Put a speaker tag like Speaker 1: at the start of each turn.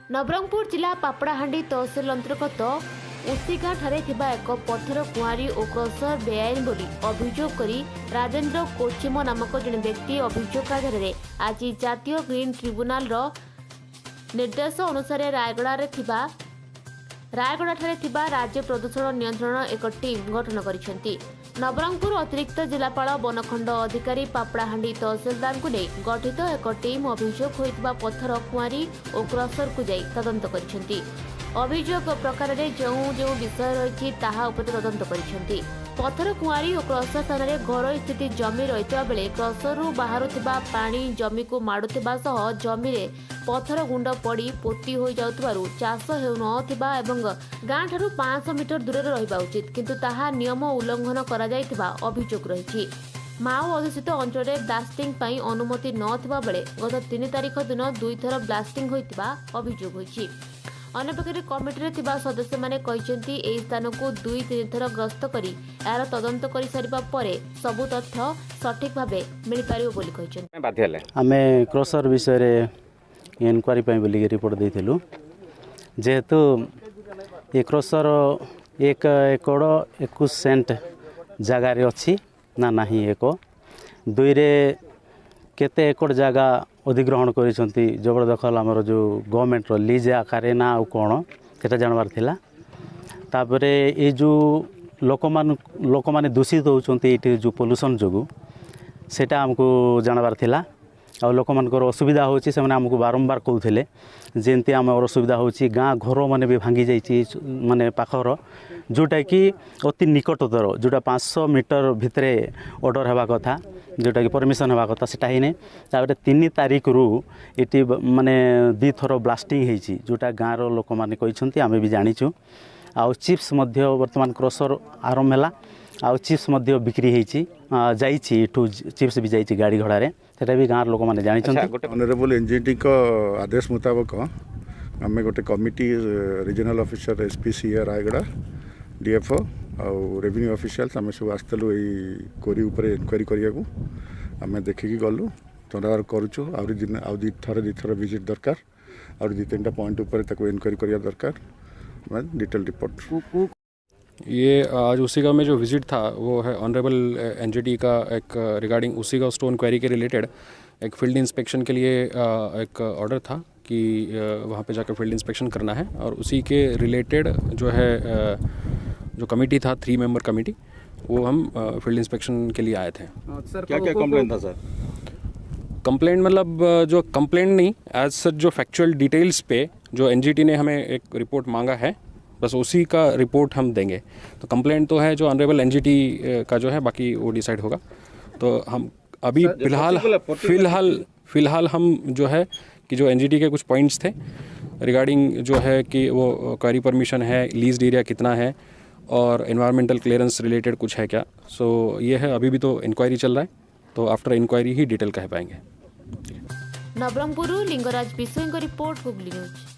Speaker 1: नवरंगपुर जिला पापड़ाहांडी तहसिल अंतर्गत उसीगाँ ठारे थिबा एक पत्थर कुआरी और क्रसर बेआईन बोली अभियोग करी राजेंद्र कोचिम नामक जड़े व्यक्ति अभियोग आधार आज जातीय ग्रीन ट्रिब्यूनाल निर्देश अनुसार रायगड़ा ठारे थिबा राज्य प्रदूषण नियंत्रण एक टीम गठन करिसेंती। नवरंगपुर अतिरिक्त जिलापाल वनखंड अधिकारी पापड़ाहांडी तहसिलदार को नहीं गठित एक टीम अभियोग होइतिबा पत्थर कुआरी और क्रसर को जाई तदंत करिसेंती। अभियोग प्रकार जो विषय रही तदंत करिसेंती। पत्थर कुआरी और क्रसर स्थान में घर स्थित जमी रही बेले क्रसर बाहर पानी जमी को माड़ुवा सह जमी रे पत्थर गुंड पड़ी पोती हो जाउतबारु चाष हेउनथिबा एवं गाँ ठारू 500 मीटर दूर रहिबा उचित किंतु ताहा नियम उल्लंघन करा जायतिबा अभियोग रही। माओ अधुषित अंचल में ब्लास्टिंग पई अनुमति नथिबा बेले गत 3 तारिख दिन 2 थर ब्लास्टिंग होइतिबा अभियोग होइछि। अन्यपक्षे कमिटी थिबा सदस्य माने कहिसेंती एई स्थान को 2-3 थर ग्रस्त करी यार तदंत करि सारिबा परे सबु तथ्य सठिक भाबे मिल पारियो बोली कहिसेंती।
Speaker 2: बाध्यले
Speaker 3: आमे क्रसर विषय रे इनक्वारी पई बोली रिपोर्ट देथिलु जेहेतु ए क्रसर 1 एकड़ 21 सेंट जगह रे अछि ना नाही एको 2 रे केते एकड़ जगह अधिग्रहण करिसंती जबरदखल हमर जो गवर्नमेंट रो लीज आकार ना आ कोन सेटा जानबार थिला। तापरे ए जो लोक माने दूषित होउचंती एटी जो पोल्यूशन जोगु सेटा हमको जानबार थिला। आ लोक मानकर असुविधा होची से हमको बारंबार कहूथिले जेंती आमर असुविधा होची गाँ घर माने भी भांगी जाइछि माने पाखर जोटा कि अति निकटतर जोटा 500 मीटर भितरे ऑर्डर हेबा कथा जोटा कि परमिशन हेबा कथा सेटा हिने। तापर 3 तारिख रु एटी माने 2 थर ब्लास्टिंग हेछि जोटा गाँ रो लोक माने कहिसंती आमे भी जानिछु। आ चिप्स मध्य वर्तमान क्रसर आरंभ होला आ चिप्स मध्य बिक्री हेछि जाइछि एठू चिप्स भी जाइछि गाड़ी घोड़ा रे सेटा भी गाँव लोक माने जानिछंती।
Speaker 4: ऑनरेबल एनजीटी को आदेश मुताबिक आमे गोटे committee regional officer SPC Rayagada DFO और रेवेन्यू ऑफिशियल्स आमे सब आस्तलु एई कोरी ऊपर इंक्वायरी करिया को आमे देखि गलु तदार करूछु और दिन आ दि थर विजिट दरकार और 2-3 पॉइंट ऊपर तक इंक्वायरी करिया दरकार मैं डिटेल रिपोर्ट।
Speaker 5: ये आज उसीगाँ में जो विजिट था वो है ऑनरेबल एनजीटी का एक रिगार्डिंग उसीगाँ स्टोन क्वेरी के रिलेटेड एक फील्ड इंस्पेक्शन के लिए एक ऑर्डर था कि वहाँ पे जाकर फील्ड इंस्पेक्शन करना है और उसी के रिलेटेड जो है जो कमेटी था 3 मेंबर कमेटी वो हम फील्ड इंस्पेक्शन के लिए आए थे।
Speaker 2: सर क्या क्या कंप्लेंट था सर?
Speaker 5: कंप्लेंट मतलब जो कंप्लेंट नहीं एज सच जो फैक्चुअल डिटेल्स पे जो एनजीटी ने हमें एक रिपोर्ट मांगा है बस उसी का रिपोर्ट हम देंगे। तो कंप्लेंट तो है जो ऑनरेबल एनजीटी का जो है बाकी वो डिसाइड होगा। तो हम अभी फिलहाल हम जो है कि जो एनजीटी के कुछ पॉइंट्स थे रिगार्डिंग जो है कि वो क्वेरी परमिशन है लीज्ड एरिया कितना है और एनवायरमेंटल क्लियरेंस रिलेटेड कुछ है क्या। सो ये है अभी भी तो इंक्वायरी चल रहा है तो आफ्टर इंक्वायरी ही डिटेल कह पाएंगे।
Speaker 1: Nabarangpur Lingaraj Bisoi report Hooghly news.